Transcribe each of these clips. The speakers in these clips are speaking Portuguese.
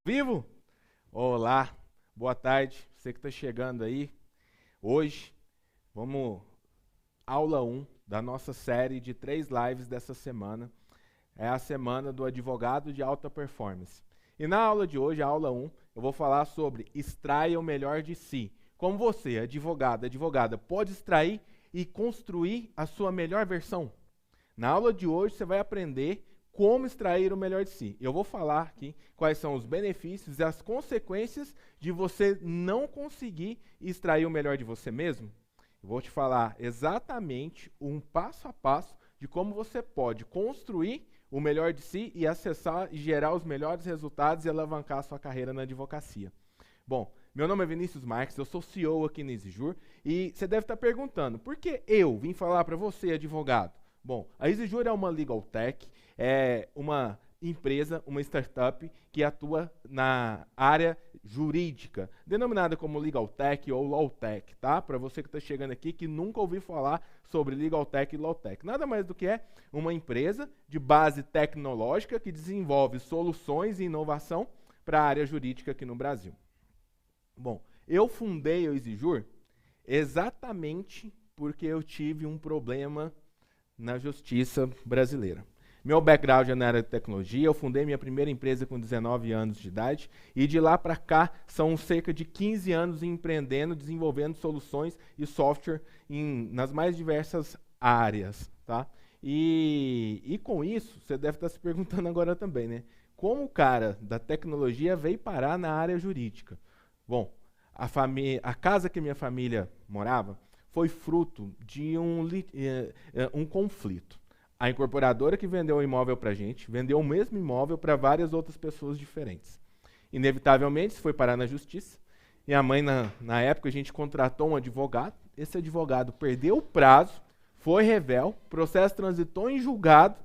Vivo? Olá, boa tarde, você que está chegando aí. Hoje, vamos aula um da nossa série de 3 lives dessa semana. É a semana do advogado de alta performance. E na aula de hoje, a aula um, eu vou falar sobre extraia o melhor de si. Como você, advogado, advogada, pode extrair e construir a sua melhor versão. Na aula de hoje, você vai aprender como extrair o melhor de si. Eu vou falar aqui quais são os benefícios e as consequências de você não conseguir extrair o melhor de você mesmo. Eu vou te falar exatamente um passo a passo de como você pode construir o melhor de si e acessar e gerar os melhores resultados e alavancar a sua carreira na advocacia. Bom, meu nome é Vinícius Marques, eu sou CEO aqui na EasyJur e você deve estar perguntando, por que eu vim falar para você, advogado? Bom, a EasyJur é uma legal tech, é uma empresa, uma startup que atua na área jurídica, denominada como legal tech ou law tech, tá? Para você que está chegando aqui que nunca ouviu falar sobre legal tech e law tech. Nada mais do que é uma empresa de base tecnológica que desenvolve soluções e inovação para a área jurídica aqui no Brasil. Bom, eu fundei o EasyJur exatamente porque eu tive um problema na justiça brasileira. Meu background é na área de tecnologia, eu fundei minha primeira empresa com 19 anos de idade e de lá para cá são cerca de 15 anos empreendendo, desenvolvendo soluções e software nas mais diversas áreas. Tá? E com isso, você deve estar se perguntando agora também, né? Como o cara da tecnologia veio parar na área jurídica? Bom, a casa que minha família morava foi fruto de um conflito. A incorporadora que vendeu o imóvel para a gente, vendeu o mesmo imóvel para várias outras pessoas diferentes. Inevitavelmente, isso foi parar na justiça. Minha mãe, na época, a gente contratou um advogado. Esse advogado perdeu o prazo, foi revel, o processo transitou em julgado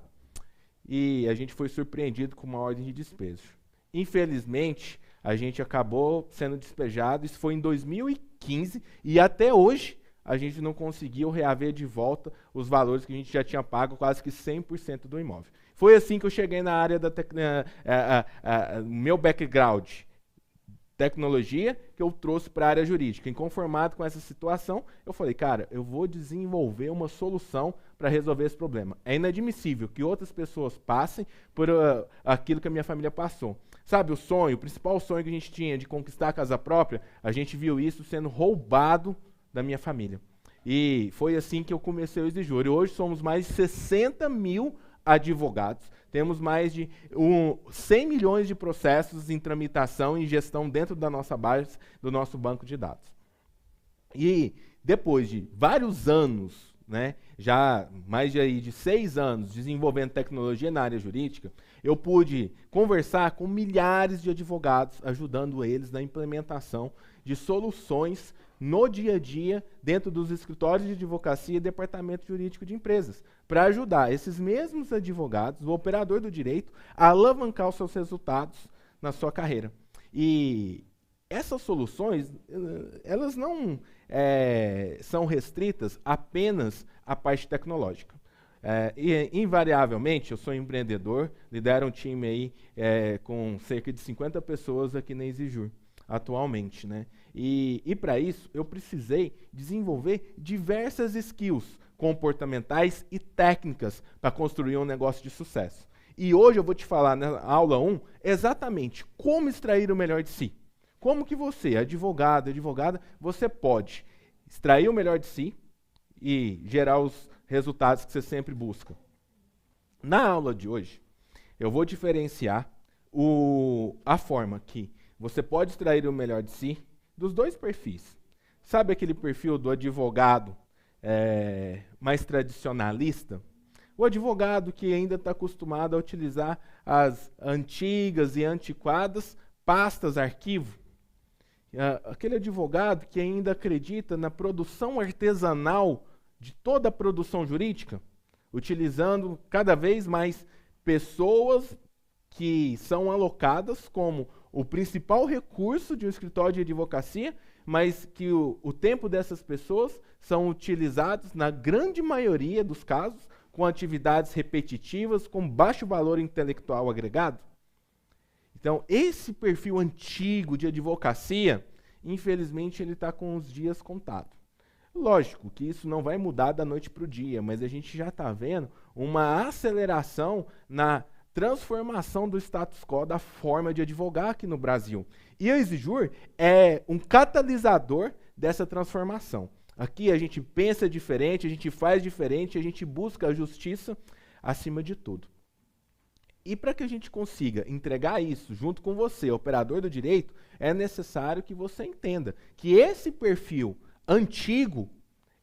e a gente foi surpreendido com uma ordem de despejo. Infelizmente, a gente acabou sendo despejado. Isso foi em 2015 e até hoje a gente não conseguiu reaver de volta os valores que a gente já tinha pago, quase que 100% do imóvel. Foi assim que eu cheguei na área da meu background, tecnologia, que eu trouxe para a área jurídica. Inconformado com essa situação, eu falei, cara, eu vou desenvolver uma solução para resolver esse problema. É inadmissível que outras pessoas passem por aquilo que a minha família passou. Sabe, o principal sonho que a gente tinha de conquistar a casa própria, a gente viu isso sendo roubado da minha família. E foi assim que eu comecei o EasyJur. Hoje somos mais de 60 mil advogados, temos mais de 100 milhões de processos em tramitação e gestão dentro da nossa base, do nosso banco de dados. E depois de vários anos, né, já mais de 6 anos desenvolvendo tecnologia na área jurídica, eu pude conversar com milhares de advogados, ajudando eles na implementação de soluções no dia a dia, dentro dos escritórios de advocacia e departamento jurídico de empresas, para ajudar esses mesmos advogados, o operador do direito, a alavancar os seus resultados na sua carreira. E essas soluções, elas não são restritas apenas à parte tecnológica. E, invariavelmente, eu sou empreendedor, lidero um time aí com cerca de 50 pessoas aqui na EasyJur, atualmente, né? E para isso, eu precisei desenvolver diversas skills comportamentais e técnicas para construir um negócio de sucesso. E hoje eu vou te falar na aula 1 exatamente como extrair o melhor de si. Como que você, advogado, advogada, você pode extrair o melhor de si e gerar os resultados que você sempre busca. Na aula de hoje, eu vou diferenciar a forma que você pode extrair o melhor de si dos dois perfis. Sabe aquele perfil do advogado mais tradicionalista? O advogado que ainda está acostumado a utilizar as antigas e antiquadas pastas arquivo. Aquele advogado que ainda acredita na produção artesanal de toda a produção jurídica, utilizando cada vez mais pessoas que são alocadas como o principal recurso de um escritório de advocacia, mas que o tempo dessas pessoas são utilizados, na grande maioria dos casos, com atividades repetitivas, com baixo valor intelectual agregado. Então, esse perfil antigo de advocacia, infelizmente, ele está com os dias contados. Lógico que isso não vai mudar da noite para o dia, mas a gente já está vendo uma aceleração na transformação do status quo da forma de advogar aqui no Brasil. E a Exijur é um catalisador dessa transformação. Aqui a gente pensa diferente, a gente faz diferente, a gente busca a justiça acima de tudo. E para que a gente consiga entregar isso junto com você, operador do direito, é necessário que você entenda que esse perfil antigo,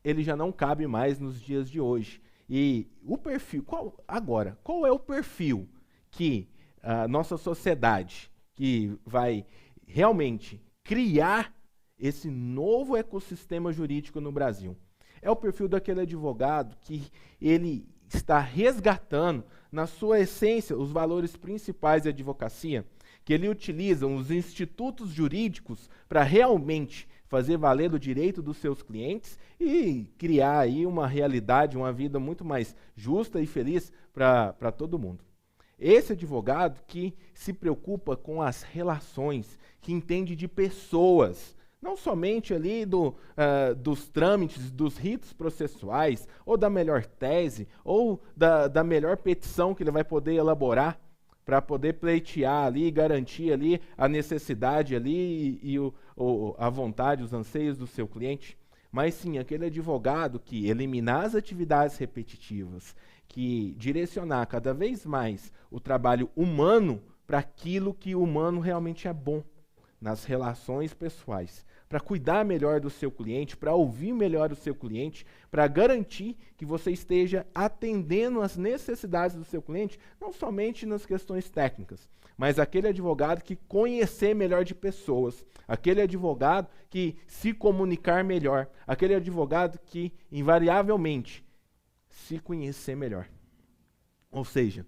ele já não cabe mais nos dias de hoje. E o perfil, qual é o perfil que a nossa sociedade, que vai realmente criar esse novo ecossistema jurídico no Brasil? É o perfil daquele advogado que ele está resgatando, na sua essência, os valores principais da advocacia, que ele utiliza os institutos jurídicos para realmente fazer valer o direito dos seus clientes e criar aí uma realidade, uma vida muito mais justa e feliz para todo mundo. Esse advogado que se preocupa com as relações, que entende de pessoas, não somente ali dos trâmites, dos ritos processuais, ou da melhor tese, ou da melhor petição que ele vai poder elaborar para poder pleitear ali, garantir ali a necessidade ali e a vontade, os anseios do seu cliente, mas sim aquele advogado que eliminar as atividades repetitivas, que direcionar cada vez mais o trabalho humano para aquilo que o humano realmente é bom nas relações pessoais, para cuidar melhor do seu cliente, para ouvir melhor o seu cliente, para garantir que você esteja atendendo às necessidades do seu cliente, não somente nas questões técnicas, mas aquele advogado que conhecer melhor de pessoas, aquele advogado que se comunicar melhor, aquele advogado que, invariavelmente, se conhecer melhor. Ou seja,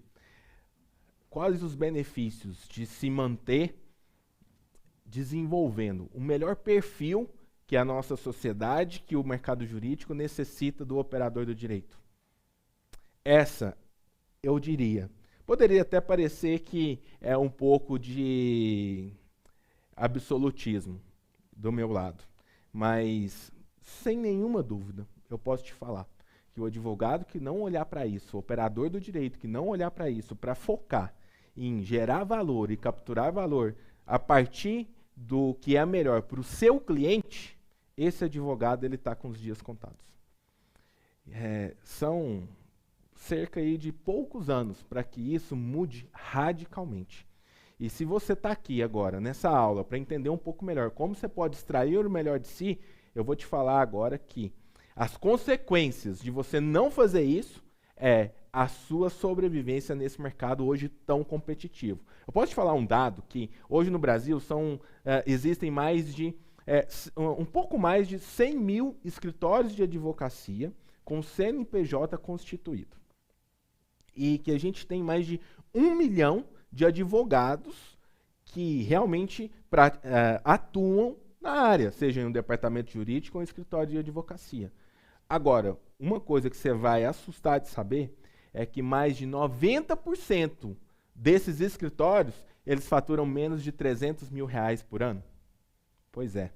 quais os benefícios de se manter desenvolvendo o melhor perfil que a nossa sociedade, que o mercado jurídico necessita do operador do direito? Essa, eu diria, poderia até parecer que é um pouco de absolutismo do meu lado, mas sem nenhuma dúvida, eu posso te falar que o advogado que não olhar para isso, o operador do direito que não olhar para isso, para focar em gerar valor e capturar valor a partir do que é melhor para o seu cliente, esse advogado ele está com os dias contados. São cerca aí de poucos anos para que isso mude radicalmente. E se você está aqui agora, nessa aula, para entender um pouco melhor como você pode extrair o melhor de si, eu vou te falar agora que as consequências de você não fazer isso é a sua sobrevivência nesse mercado hoje tão competitivo. Eu posso te falar um dado que hoje no Brasil existem um pouco mais de 100 mil escritórios de advocacia com CNPJ constituído. E que a gente tem mais de 1 milhão de advogados que realmente atuam na área, seja em um departamento jurídico ou em um escritório de advocacia. Agora, uma coisa que você vai assustar de saber é que mais de 90% desses escritórios, eles faturam menos de R$300 mil por ano. Pois é.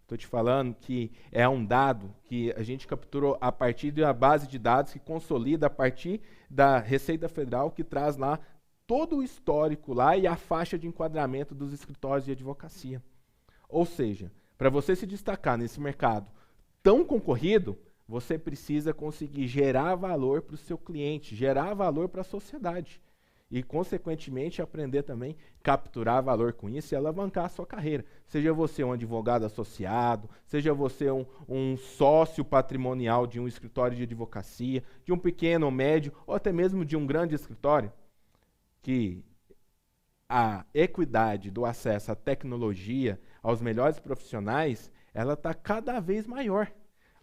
Estou te falando que é um dado que a gente capturou a partir da base de dados que consolida a partir da Receita Federal, que traz lá todo o histórico lá e a faixa de enquadramento dos escritórios de advocacia. Ou seja, para você se destacar nesse mercado tão concorrido, você precisa conseguir gerar valor para o seu cliente, gerar valor para a sociedade. E, consequentemente, aprender também a capturar valor com isso e alavancar a sua carreira. Seja você um advogado associado, seja você um sócio patrimonial de um escritório de advocacia, de um pequeno ou médio, ou até mesmo de um grande escritório, que a equidade do acesso à tecnologia, aos melhores profissionais, ela está cada vez maior.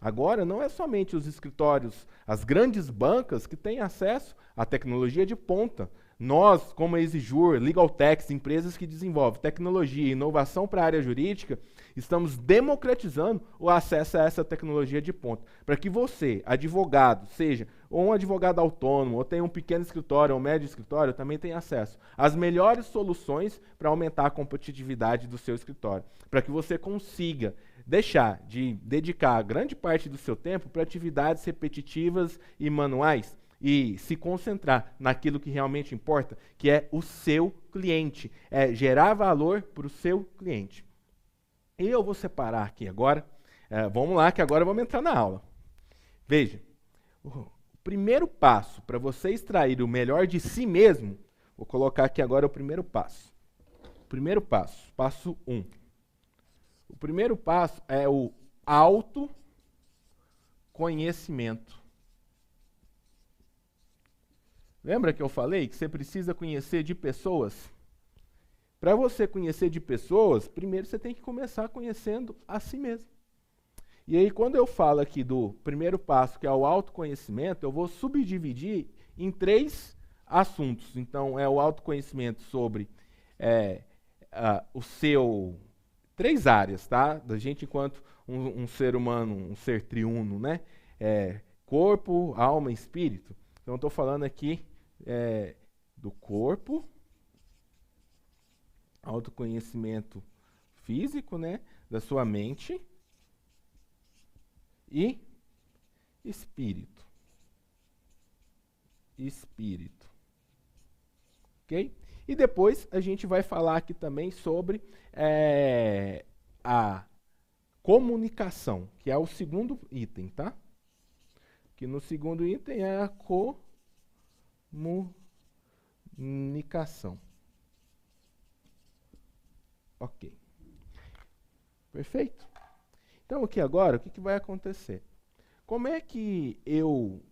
Agora, não é somente os escritórios, as grandes bancas que têm acesso à tecnologia de ponta. Nós, como a Exijur, Legaltechs, empresas que desenvolvem tecnologia e inovação para a área jurídica, estamos democratizando o acesso a essa tecnologia de ponta, para que você, advogado, seja ou um advogado autônomo, ou tenha um pequeno escritório ou um médio escritório, também tenha acesso às melhores soluções para aumentar a competitividade do seu escritório, para que você consiga deixar de dedicar grande parte do seu tempo para atividades repetitivas e manuais, e se concentrar naquilo que realmente importa, que é o seu cliente, é gerar valor para o seu cliente. E eu vou separar aqui agora, vamos lá que agora vamos entrar na aula. Veja, o primeiro passo para você extrair o melhor de si mesmo, vou colocar aqui agora o primeiro passo. Primeiro passo, passo 1. O primeiro passo é o autoconhecimento. Lembra que eu falei que você precisa conhecer de pessoas? Para você conhecer de pessoas, primeiro você tem que começar conhecendo a si mesmo. E aí, quando eu falo aqui do primeiro passo, que é o autoconhecimento, eu vou subdividir em 3 assuntos. Então, é o autoconhecimento sobre o seu... 3 áreas, tá? Da gente enquanto um ser humano, um ser triuno, né? Corpo, alma e espírito. Então, eu estou falando aqui do corpo, autoconhecimento físico, né, da sua mente e espírito. Espírito. Ok? E depois a gente vai falar aqui também sobre a comunicação, que é o segundo item, tá? Que no segundo item é a comunicação. Ok. Perfeito? Então aqui agora, o que vai acontecer? Como é que eu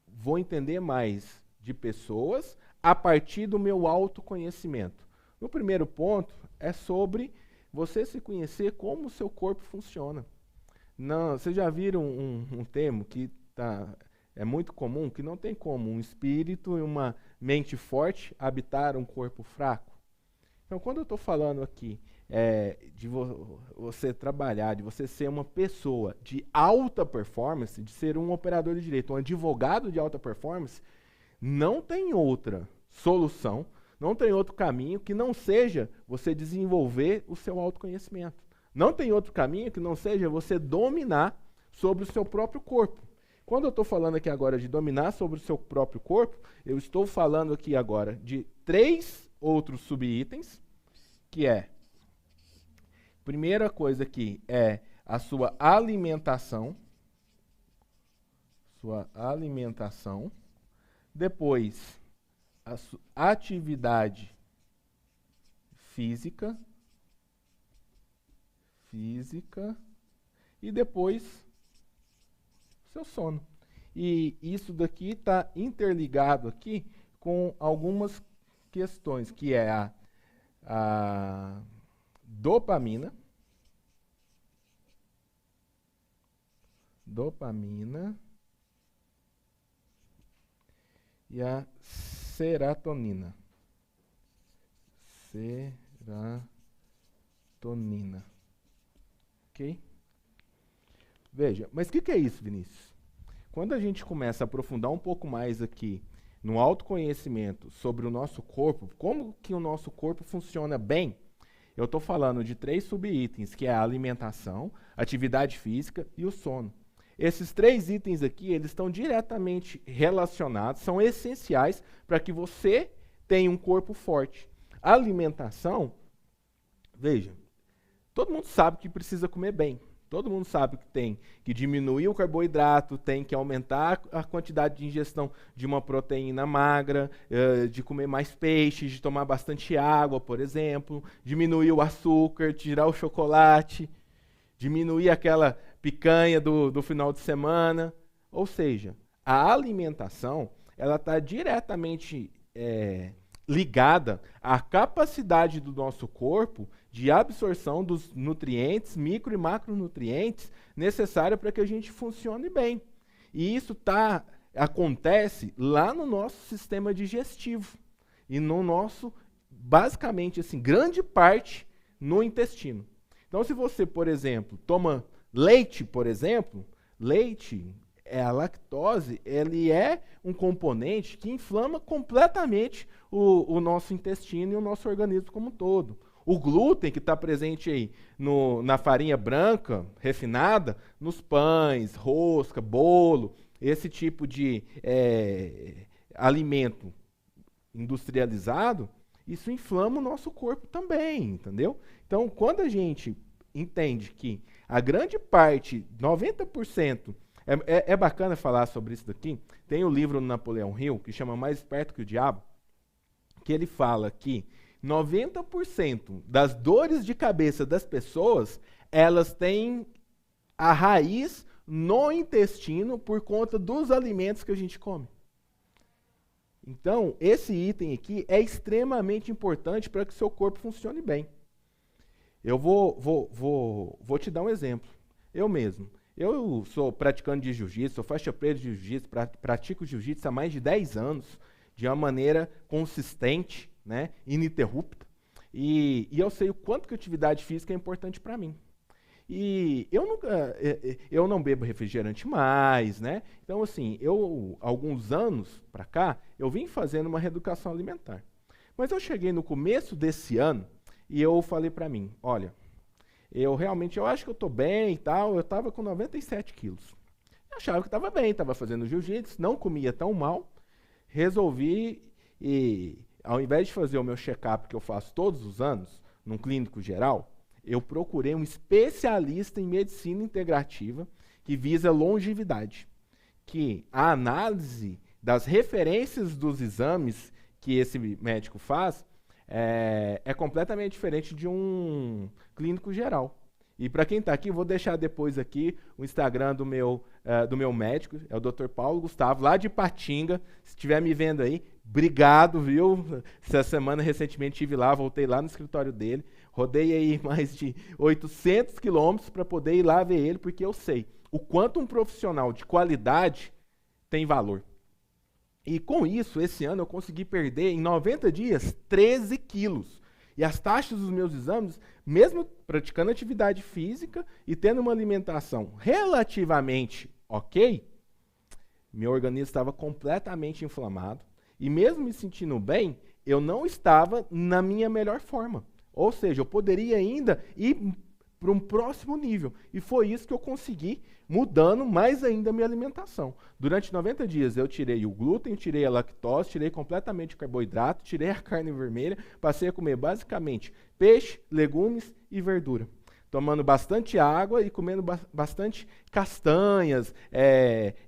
vou entender mais de pessoas a partir do meu autoconhecimento? No primeiro ponto, é sobre você se conhecer como o seu corpo funciona. Não, vocês já viram um termo que é muito comum, que não tem como um espírito e uma mente forte habitar um corpo fraco? Então, quando eu estou falando aqui de você trabalhar, de você ser uma pessoa de alta performance, de ser um operador de direito, um advogado de alta performance, não tem outra solução, não tem outro caminho que não seja você desenvolver o seu autoconhecimento. Não tem outro caminho que não seja você dominar sobre o seu próprio corpo. Quando eu estou falando aqui agora de dominar sobre o seu próprio corpo, eu estou falando aqui agora de 3 outros subitens, que primeira coisa aqui é a sua alimentação, depois a sua atividade física, e depois seu sono. E isso daqui está interligado aqui com algumas questões, que é a dopamina, e a serotonina. Ok? Veja, mas o que é isso, Vinícius? Quando a gente começa a aprofundar um pouco mais aqui no autoconhecimento sobre o nosso corpo, como que o nosso corpo funciona bem, eu estou falando de 3 subitens, que é a alimentação, atividade física e o sono. Esses 3 itens aqui, eles estão diretamente relacionados, são essenciais para que você tenha um corpo forte. A alimentação, veja, todo mundo sabe que precisa comer bem. Todo mundo sabe que tem que diminuir o carboidrato, tem que aumentar a quantidade de ingestão de uma proteína magra, de comer mais peixe, de tomar bastante água, por exemplo, diminuir o açúcar, tirar o chocolate, diminuir aquela picanha do final de semana. Ou seja, a alimentação ela está diretamente ligada à capacidade do nosso corpo de absorção dos nutrientes, micro e macronutrientes, necessários para que a gente funcione bem. E isso acontece lá no nosso sistema digestivo. e no nosso, basicamente, assim, grande parte no intestino. Então, se você, por exemplo, toma leite, por exemplo, leite, a lactose, ele é um componente que inflama completamente o nosso intestino e o nosso organismo como um todo. O glúten, que está presente aí na farinha branca, refinada, nos pães, rosca, bolo, esse tipo de alimento industrializado, isso inflama o nosso corpo também, entendeu? Então, quando a gente entende que a grande parte, 90%, é bacana falar sobre isso daqui, tem o livro do Napoleão Hill, que chama Mais Esperto que o Diabo, que ele fala que 90% das dores de cabeça das pessoas, elas têm a raiz no intestino por conta dos alimentos que a gente come. Então, esse item aqui é extremamente importante para que o seu corpo funcione bem. Eu vou te dar um exemplo. Eu mesmo. Eu sou praticante de jiu-jitsu, sou faixa preta de jiu-jitsu, pratico jiu-jitsu há mais de 10 anos, de uma maneira consistente, né, ininterrupta. E eu sei o quanto que a atividade física é importante para mim. E eu não bebo refrigerante mais, né? Então, assim, alguns anos para cá, eu vim fazendo uma reeducação alimentar. Mas eu cheguei no começo desse ano e eu falei para mim, olha, eu acho que eu estou bem e tal, eu estava com 97 quilos. Eu achava que estava bem, estava fazendo jiu-jitsu, não comia tão mal, resolvi, ao invés de fazer o meu check-up que eu faço todos os anos, num clínico geral, eu procurei um especialista em medicina integrativa que visa longevidade, que a análise das referências dos exames que esse médico faz é completamente diferente de um clínico geral. E para quem está aqui, vou deixar depois aqui o Instagram do meu médico, é o Dr. Paulo Gustavo, lá de Ipatinga. Se estiver me vendo aí, obrigado, viu? Essa semana, recentemente, estive lá, voltei lá no escritório dele, rodei aí mais de 800 quilômetros para poder ir lá ver ele, porque eu sei o quanto um profissional de qualidade tem valor. E com isso, esse ano, eu consegui perder, em 90 dias, 13 quilos. E as taxas dos meus exames, mesmo praticando atividade física e tendo uma alimentação relativamente ok, meu organismo estava completamente inflamado. E mesmo me sentindo bem, eu não estava na minha melhor forma. Ou seja, eu poderia ainda ir para um próximo nível. E foi isso que eu consegui, mudando mais ainda a minha alimentação. Durante 90 dias eu tirei o glúten, tirei a lactose, tirei completamente o carboidrato, tirei a carne vermelha, passei a comer basicamente peixe, legumes e verdura. Tomando bastante água e comendo bastante castanhas,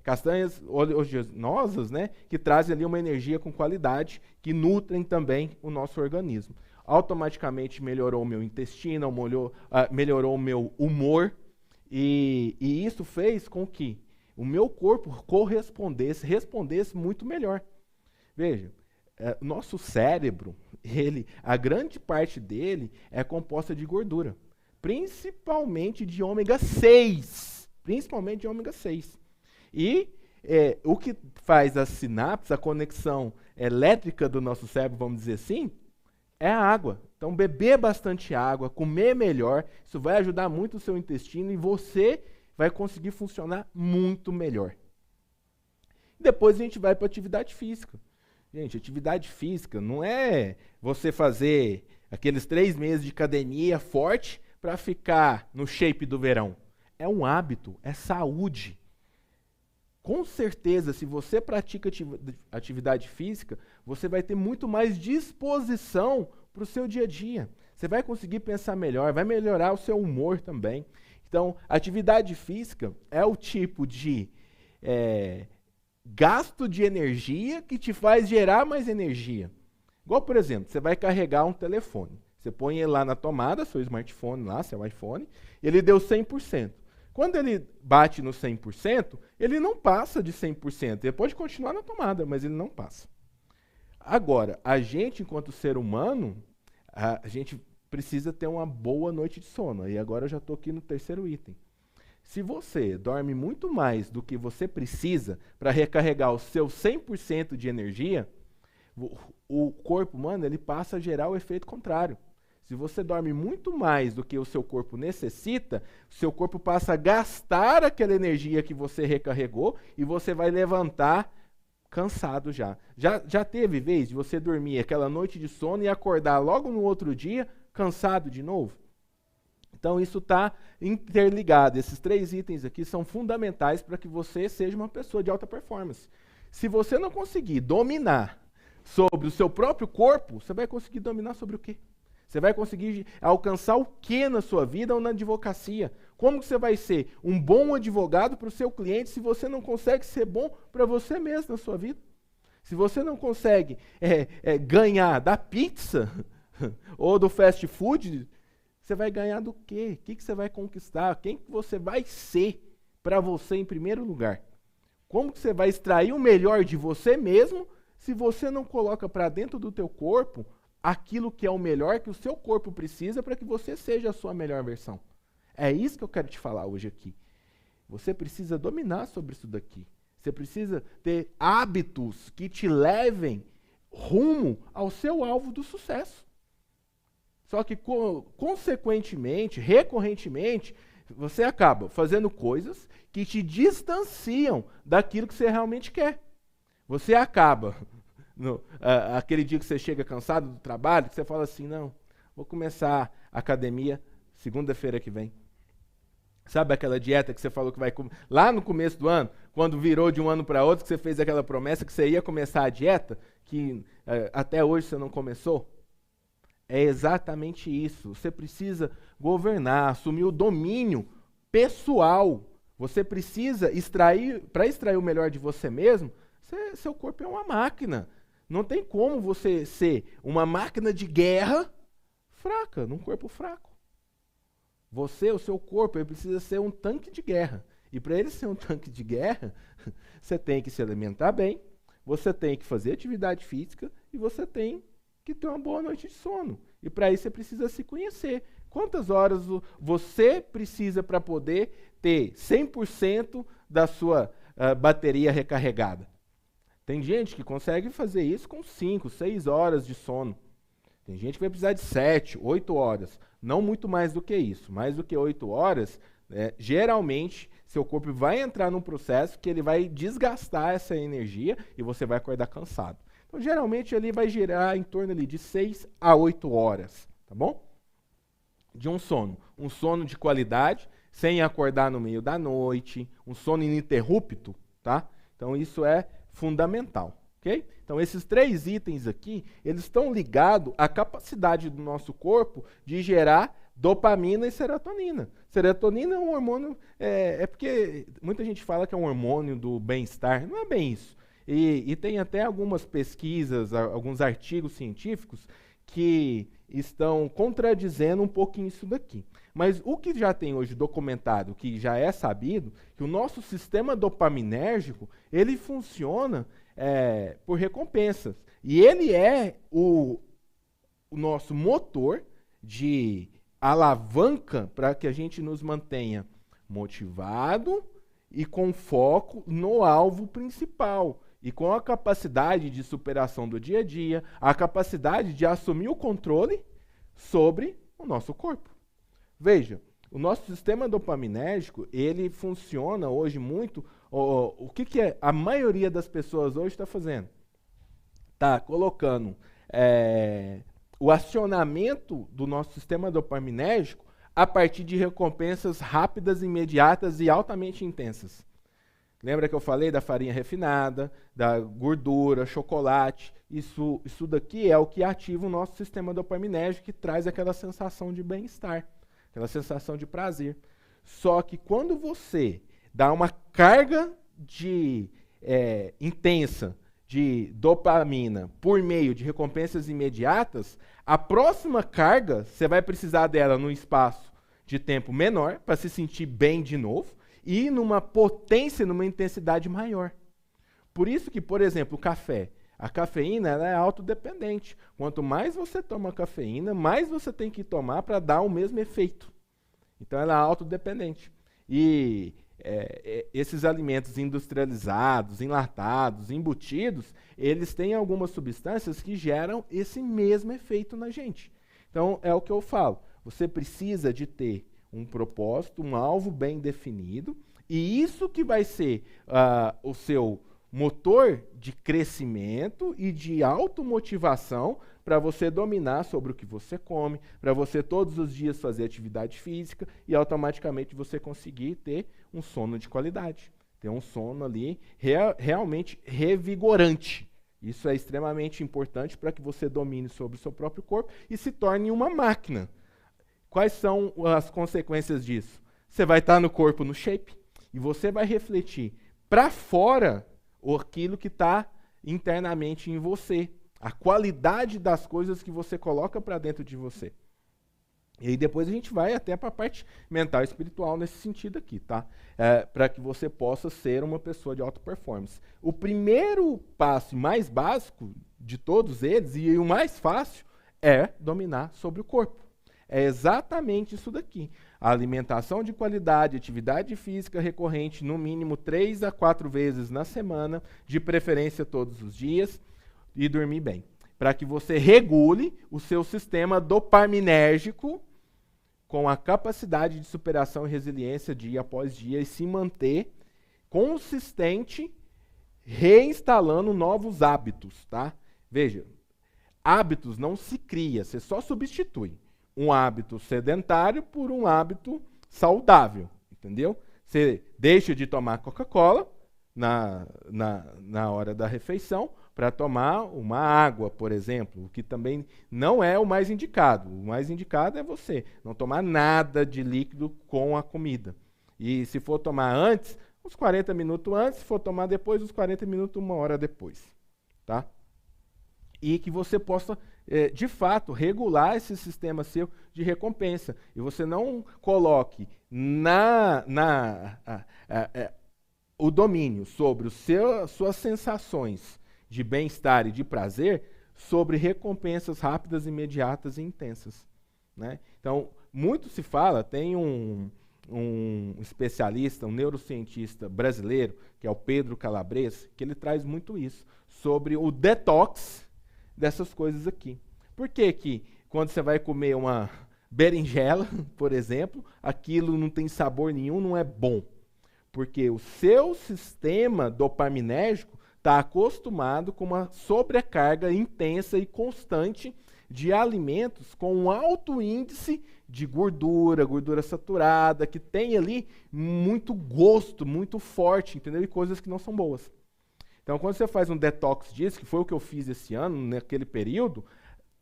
castanhas oleaginosas, né, que trazem ali uma energia com qualidade, que nutrem também o nosso organismo. Automaticamente melhorou o meu intestino, melhorou o meu humor, e isso fez com que o meu corpo respondesse muito melhor. Veja, nosso cérebro, a grande parte dele é composta de gordura, principalmente de ômega 6. Principalmente de ômega 6. E o que faz as sinapses, a conexão elétrica do nosso cérebro, vamos dizer assim, é a água. Então, beber bastante água, comer melhor, isso vai ajudar muito o seu intestino e você vai conseguir funcionar muito melhor. Depois a gente vai para a atividade física. Gente, atividade física não é você fazer aqueles 3 meses de academia forte para ficar no shape do verão. É um hábito, é saúde. Com certeza, se você pratica atividade física, você vai ter muito mais disposição para o seu dia a dia. Você vai conseguir pensar melhor, vai melhorar o seu humor também. Então, atividade física é o tipo de gasto de energia que te faz gerar mais energia. Igual, por exemplo, você vai carregar um telefone. Você põe ele lá na tomada, seu smartphone lá, seu iPhone, ele deu 100%. Quando ele bate no 100%, ele não passa de 100%. Ele pode continuar na tomada, mas ele não passa. Agora, a gente, enquanto ser humano, a gente precisa ter uma boa noite de sono. E agora eu já estou aqui no terceiro item. Se você dorme muito mais do que você precisa para recarregar o seu 100% de energia, O corpo humano, ele passa a gerar o efeito contrário. Se você dorme muito mais do que o seu corpo necessita, o seu corpo passa a gastar aquela energia que você recarregou e você vai levantar cansado já. Já teve vez de você dormir aquela noite de sono e acordar logo no outro dia cansado de novo? Então isso está interligado. Esses 3 itens aqui são fundamentais para que você seja uma pessoa de alta performance. Se você não conseguir dominar sobre o seu próprio corpo, você vai conseguir dominar sobre o quê? Você vai conseguir alcançar o quê na sua vida ou na advocacia? Como que você vai ser um bom advogado para o seu cliente se você não consegue ser bom para você mesmo na sua vida? Se você não consegue ganhar da pizza ou do fast food, você vai ganhar do quê? O que você vai conquistar? Quem que você vai ser para você em primeiro lugar? Como que você vai extrair o melhor de você mesmo se você não coloca para dentro do teu corpo aquilo que é o melhor que o seu corpo precisa para que você seja a sua melhor versão? É isso que eu quero te falar hoje aqui. Você precisa dominar sobre isso daqui. Você precisa ter hábitos que te levem rumo ao seu alvo do sucesso. Só que, consequentemente, recorrentemente, você acaba fazendo coisas que te distanciam daquilo que você realmente quer. Você acaba, aquele dia que você chega cansado do trabalho, que você fala assim, não, vou começar a academia segunda-feira que vem. Sabe aquela dieta que você falou que vai comer lá no começo do ano, quando virou de um ano para outro, que você fez aquela promessa que você ia começar a dieta, que até hoje você não começou? É exatamente isso. Você precisa governar, assumir o domínio pessoal. Você precisa para extrair o melhor de você mesmo, seu corpo é uma máquina. Não tem como você ser uma máquina de guerra fraca, num corpo fraco. O seu corpo, ele precisa ser um tanque de guerra. E para ele ser um tanque de guerra, você tem que se alimentar bem, você tem que fazer atividade física e você tem que ter uma boa noite de sono. E para isso você precisa se conhecer. Quantas horas você precisa para poder ter 100% da sua bateria recarregada? Tem gente que consegue fazer isso com 5, 6 horas de sono. Tem gente que vai precisar de 7, 8 horas. Não muito mais do que isso. Mais do que 8 horas, geralmente, seu corpo vai entrar num processo que ele vai desgastar essa energia e você vai acordar cansado. Então, geralmente, ele vai girar em torno ali, de 6 a 8 horas, tá bom? De um sono. Um sono de qualidade, sem acordar no meio da noite, um sono ininterrupto, tá? Então, isso é fundamental. Okay? Então, esses 3 itens aqui, eles estão ligados à capacidade do nosso corpo de gerar dopamina e serotonina. Serotonina é um hormônio, porque muita gente fala que é um hormônio do bem-estar. Não é bem isso. E tem até algumas pesquisas, alguns artigos científicos que estão contradizendo um pouquinho isso daqui. Mas o que já tem hoje documentado, que já é sabido, que o nosso sistema dopaminérgico, ele funciona por recompensas. E ele é o nosso motor de alavanca para que a gente nos mantenha motivado e com foco no alvo principal. E com a capacidade de superação do dia a dia, a capacidade de assumir o controle sobre o nosso corpo. Veja, o nosso sistema dopaminérgico, ele funciona hoje muito. O que a maioria das pessoas hoje está fazendo? Está colocando o acionamento do nosso sistema dopaminérgico a partir de recompensas rápidas, imediatas e altamente intensas. Lembra que eu falei da farinha refinada, da gordura, chocolate? Isso daqui é o que ativa o nosso sistema dopaminérgico, que traz aquela sensação de bem-estar, aquela sensação de prazer. Só que quando você dá uma carga intensa de dopamina por meio de recompensas imediatas, a próxima carga, você vai precisar dela num espaço de tempo menor para se sentir bem de novo, e numa potência, numa intensidade maior. Por isso que, por exemplo, o café. A cafeína ela é autodependente. Quanto mais você toma cafeína, mais você tem que tomar para dar o mesmo efeito. Então ela é autodependente. E esses alimentos industrializados, enlatados, embutidos, eles têm algumas substâncias que geram esse mesmo efeito na gente. Então, é o que eu falo. Você precisa de ter um propósito, um alvo bem definido, e isso que vai ser o seu motor de crescimento e de automotivação para você dominar sobre o que você come, para você todos os dias fazer atividade física e automaticamente você conseguir ter um sono de qualidade, ter um sono ali realmente revigorante. Isso é extremamente importante para que você domine sobre o seu próprio corpo e se torne uma máquina. Quais são as consequências disso? Você vai estar no corpo no shape e você vai refletir para fora aquilo que está internamente em você, a qualidade das coisas que você coloca para dentro de você. E aí depois a gente vai até para a parte mental e espiritual nesse sentido aqui, tá? Para que você possa ser uma pessoa de alta performance. O primeiro passo mais básico de todos eles, e o mais fácil, é dominar sobre o corpo. É exatamente isso daqui. A alimentação de qualidade, atividade física recorrente, no mínimo 3 a 4 vezes na semana, de preferência todos os dias, e dormir bem. Para que você regule o seu sistema dopaminérgico com a capacidade de superação e resiliência dia após dia e se manter consistente, reinstalando novos hábitos, tá? Veja, hábitos não se cria, você só substitui um hábito sedentário por um hábito saudável, entendeu? Você deixa de tomar Coca-Cola na hora da refeição para tomar uma água, por exemplo, o que também não é o mais indicado. O mais indicado é você não tomar nada de líquido com a comida. E se for tomar antes, uns 40 minutos antes, se for tomar depois, uns 40 minutos, 1 hora depois. Tá? E que você possa, de fato, regular esse sistema seu de recompensa. E você não coloque o domínio sobre suas sensações de bem-estar e de prazer sobre recompensas rápidas, imediatas e intensas. Né? Então, muito se fala, tem um especialista, um neurocientista brasileiro, que é o Pedro Calabres, que ele traz muito isso, sobre o detox dessas coisas aqui. Por que que quando você vai comer uma berinjela, por exemplo, aquilo não tem sabor nenhum, não é bom? Porque o seu sistema dopaminérgico está acostumado com uma sobrecarga intensa e constante de alimentos com um alto índice de gordura saturada, que tem ali muito gosto, muito forte, entendeu? E coisas que não são boas. Então, quando você faz um detox disso, que foi o que eu fiz esse ano, naquele período,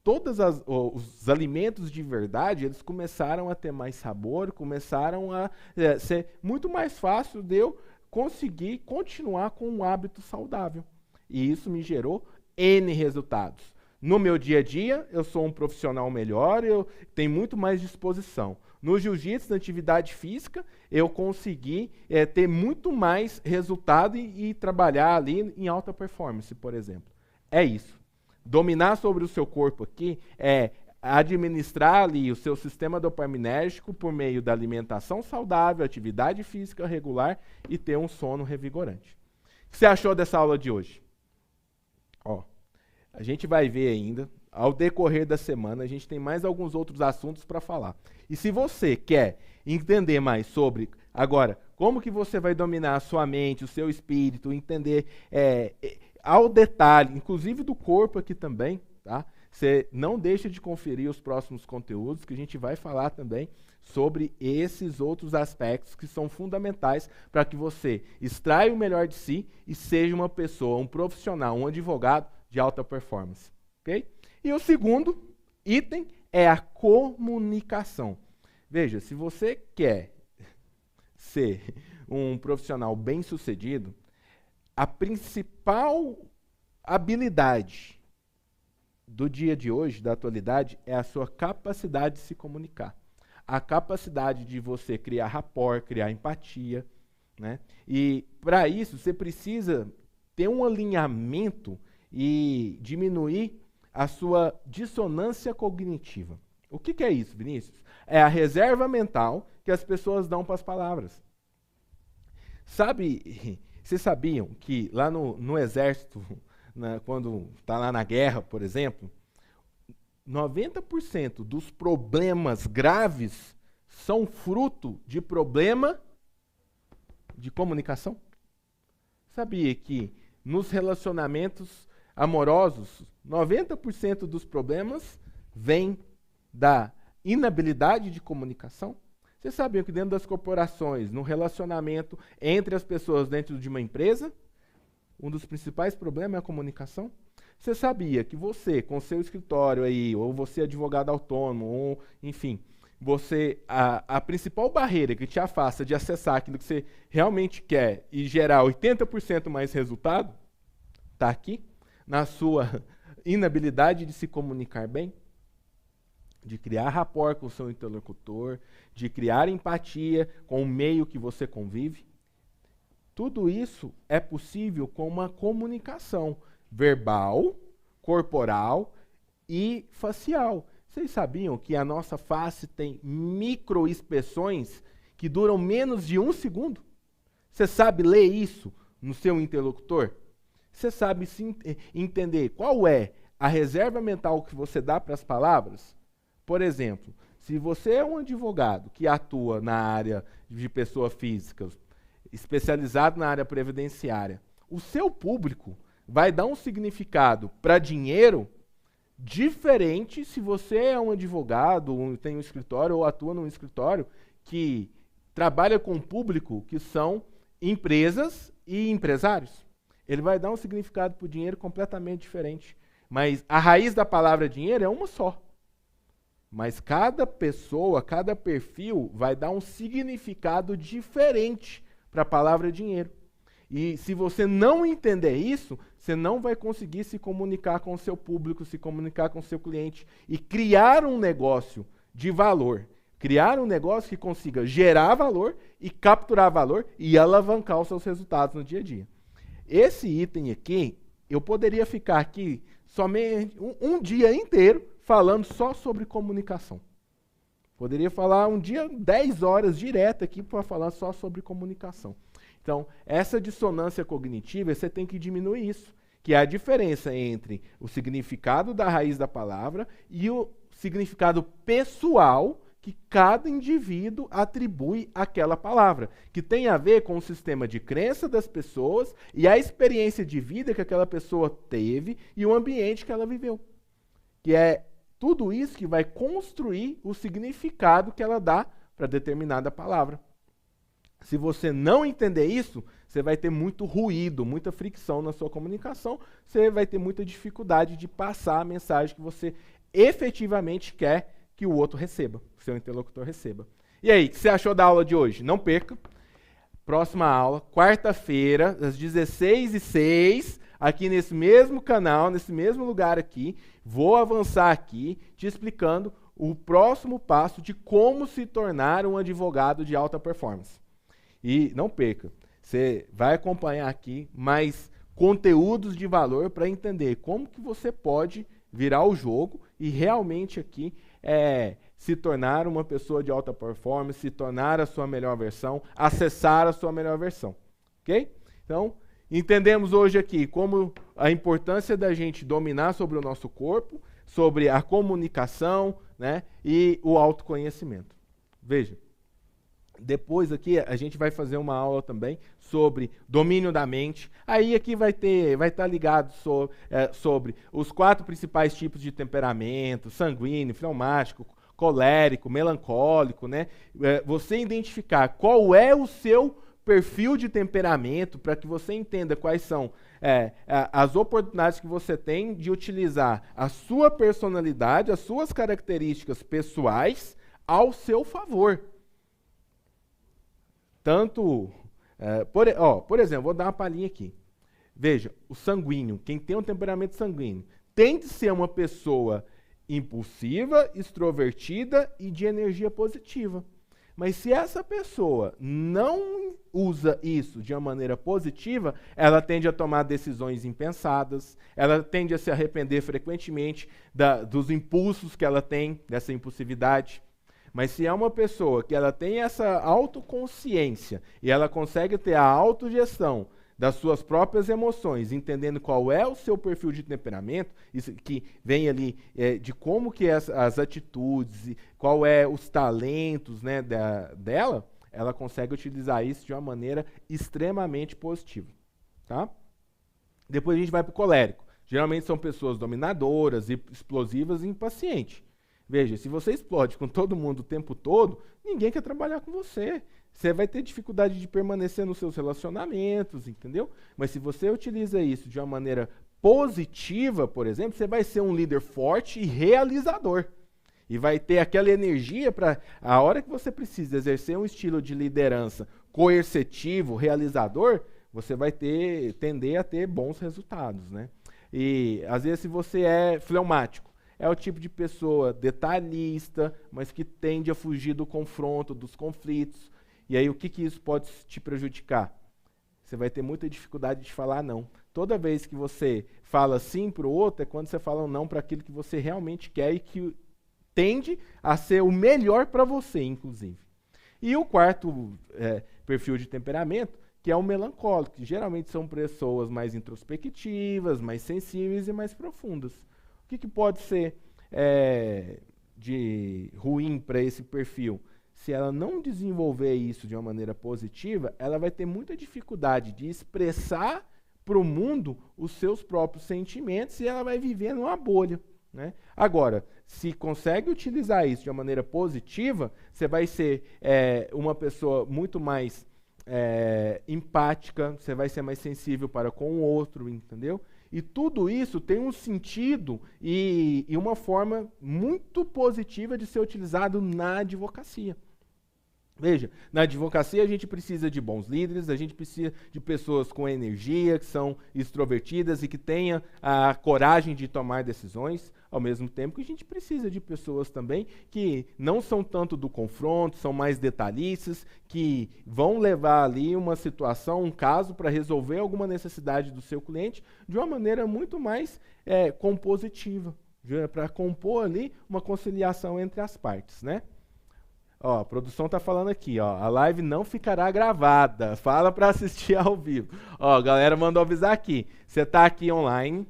todos os alimentos de verdade, eles começaram a ter mais sabor, começaram a ser muito mais fácil de eu conseguir continuar com um hábito saudável. E isso me gerou N resultados. No meu dia a dia, eu sou um profissional melhor, eu tenho muito mais disposição. No jiu-jitsu, na atividade física, eu consegui ter muito mais resultado e trabalhar ali em alta performance, por exemplo. É isso. Dominar sobre o seu corpo aqui é administrar ali o seu sistema dopaminérgico por meio da alimentação saudável, atividade física regular e ter um sono revigorante. O que você achou dessa aula de hoje? Ó, a gente vai ver ainda, ao decorrer da semana, a gente tem mais alguns outros assuntos para falar. E se você quer entender mais sobre, agora, como que você vai dominar a sua mente, o seu espírito, entender ao detalhe, inclusive do corpo aqui também, tá? Você não deixa de conferir os próximos conteúdos, que a gente vai falar também sobre esses outros aspectos que são fundamentais para que você extraia o melhor de si e seja uma pessoa, um profissional, um advogado de alta performance. Okay? E o segundo item é a comunicação. Veja, se você quer ser um profissional bem-sucedido, a principal habilidade do dia de hoje, da atualidade, é a sua capacidade de se comunicar. A capacidade de você criar rapport, criar empatia. Né? E, para isso, você precisa ter um alinhamento e diminuir a sua dissonância cognitiva. O que é isso, Vinícius? É a reserva mental que as pessoas dão para as palavras. Vocês sabiam que lá no exército, quando está lá na guerra, por exemplo, 90% dos problemas graves são fruto de problema de comunicação? Sabia que nos relacionamentos amorosos, 90% dos problemas vêm da inabilidade de comunicação? Vocês sabiam que dentro das corporações, no relacionamento entre as pessoas dentro de uma empresa, um dos principais problemas é a comunicação? Você sabia que você, com seu escritório aí, ou você advogado autônomo, ou enfim, a principal barreira que te afasta de acessar aquilo que você realmente quer e gerar 80% mais resultado, está aqui, na sua inabilidade de se comunicar bem, de criar rapport com o seu interlocutor, de criar empatia com o meio que você convive. Tudo isso é possível com uma comunicação verbal, corporal e facial. Vocês sabiam que a nossa face tem microexpressões que duram menos de 1 segundo? Você sabe ler isso no seu interlocutor? Você sabe entender qual é a reserva mental que você dá para as palavras? Por exemplo, se você é um advogado que atua na área de pessoa física, especializado na área previdenciária, o seu público vai dar um significado para dinheiro diferente se você é um advogado, tem um escritório ou atua num escritório que trabalha com um público que são empresas e empresários. Ele vai dar um significado para o dinheiro completamente diferente. Mas a raiz da palavra dinheiro é uma só. Mas cada pessoa, cada perfil vai dar um significado diferente para a palavra dinheiro. E se você não entender isso, você não vai conseguir se comunicar com o seu público, se comunicar com o seu cliente e criar um negócio de valor. Criar um negócio que consiga gerar valor e capturar valor e alavancar os seus resultados no dia a dia. Esse item aqui, eu poderia ficar aqui somente um dia inteiro falando só sobre comunicação. Poderia falar um dia, 10 horas direto aqui para falar só sobre comunicação. Então, essa dissonância cognitiva, você tem que diminuir isso, que é a diferença entre o significado da raiz da palavra e o significado pessoal que cada indivíduo atribui àquela palavra, que tem a ver com o sistema de crença das pessoas e a experiência de vida que aquela pessoa teve e o ambiente que ela viveu. Que é tudo isso que vai construir o significado que ela dá para determinada palavra. Se você não entender isso, você vai ter muito ruído, muita fricção na sua comunicação, você vai ter muita dificuldade de passar a mensagem que você efetivamente quer que o outro receba, que o seu interlocutor receba. E aí, o que você achou da aula de hoje? Não perca. Próxima aula, quarta-feira, às 16h06, aqui nesse mesmo canal, nesse mesmo lugar aqui. Vou avançar aqui, te explicando o próximo passo de como se tornar um advogado de alta performance. E não perca, você vai acompanhar aqui mais conteúdos de valor para entender como que você pode virar o jogo e realmente aqui se tornar uma pessoa de alta performance, se tornar a sua melhor versão, acessar a sua melhor versão. Ok? Então, entendemos hoje aqui como a importância da gente dominar sobre o nosso corpo, sobre a comunicação, né, e o autoconhecimento. Veja. Depois aqui a gente vai fazer uma aula também sobre domínio da mente. Aí aqui vai estar ligado sobre os 4 principais tipos de temperamento: sanguíneo, fleumático, colérico, melancólico, né? Você identificar qual é o seu perfil de temperamento para que você entenda quais são as oportunidades que você tem de utilizar a sua personalidade, as suas características pessoais ao seu favor. Tanto, por exemplo, vou dar uma palhinha aqui. Veja, o sanguíneo, quem tem um temperamento sanguíneo, tem de ser uma pessoa impulsiva, extrovertida e de energia positiva. Mas se essa pessoa não usa isso de uma maneira positiva, ela tende a tomar decisões impensadas, ela tende a se arrepender frequentemente dos impulsos que ela tem, dessa impulsividade. Mas se é uma pessoa que ela tem essa autoconsciência e ela consegue ter a autogestão das suas próprias emoções, entendendo qual é o seu perfil de temperamento, isso que vem ali de como que as atitudes, qual é os talentos, né, dela, ela consegue utilizar isso de uma maneira extremamente positiva. Tá? Depois a gente vai para o colérico. Geralmente são pessoas dominadoras, explosivas e impacientes. Veja, se você explode com todo mundo o tempo todo, ninguém quer trabalhar com você. Você vai ter dificuldade de permanecer nos seus relacionamentos, entendeu? Mas se você utiliza isso de uma maneira positiva, por exemplo, você vai ser um líder forte e realizador. E vai ter aquela energia para, a hora que você precisa exercer um estilo de liderança coercitivo, realizador, você vai tender a ter bons resultados, né? E, às vezes, se você é fleumático, é o tipo de pessoa detalhista, mas que tende a fugir do confronto, dos conflitos. E aí, o que isso pode te prejudicar? Você vai ter muita dificuldade de falar não. Toda vez que você fala sim para o outro, é quando você fala um não para aquilo que você realmente quer e que tende a ser o melhor para você, inclusive. E o quarto perfil de temperamento, que é o melancólico, que geralmente são pessoas mais introspectivas, mais sensíveis e mais profundas. O que pode ser de ruim para esse perfil? Se ela não desenvolver isso de uma maneira positiva, ela vai ter muita dificuldade de expressar para o mundo os seus próprios sentimentos e ela vai viver numa bolha, né? Agora, se consegue utilizar isso de uma maneira positiva, você vai ser uma pessoa muito mais empática, você vai ser mais sensível para com o outro, entendeu? E tudo isso tem um sentido e uma forma muito positiva de ser utilizado na advocacia. Veja, na advocacia a gente precisa de bons líderes, a gente precisa de pessoas com energia, que são extrovertidas e que tenham a coragem de tomar decisões, ao mesmo tempo que a gente precisa de pessoas também que não são tanto do confronto, são mais detalhistas, que vão levar ali uma situação, um caso, para resolver alguma necessidade do seu cliente de uma maneira muito mais compositiva, para compor ali uma conciliação entre as partes, né? Ó, a produção tá falando aqui, ó, a live não ficará gravada, fala para assistir ao vivo. Ó, a galera mandou avisar aqui, você tá aqui online,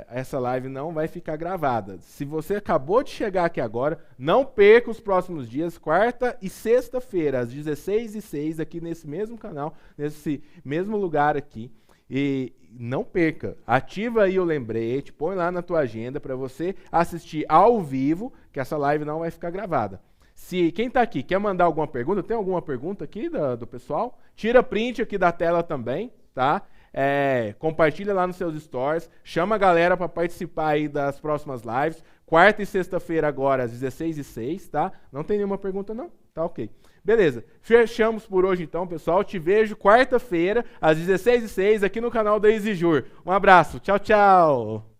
essa live não vai ficar gravada. Se você acabou de chegar aqui agora, não perca os próximos dias, quarta e sexta-feira, às 16h06, aqui nesse mesmo canal, nesse mesmo lugar aqui. E não perca, ativa aí o lembrete, põe lá na tua agenda para você assistir ao vivo, que essa live não vai ficar gravada. Se quem está aqui quer mandar alguma pergunta, tem alguma pergunta aqui do pessoal? Tira print aqui da tela também, tá? Compartilha lá nos seus stories, chama a galera para participar aí das próximas lives. Quarta e sexta-feira agora, às 16h06, tá? Não tem nenhuma pergunta não? Tá ok. Beleza, fechamos por hoje então, pessoal. Te vejo quarta-feira, às 16h06, aqui no canal da EasyJur. Um abraço, tchau, tchau!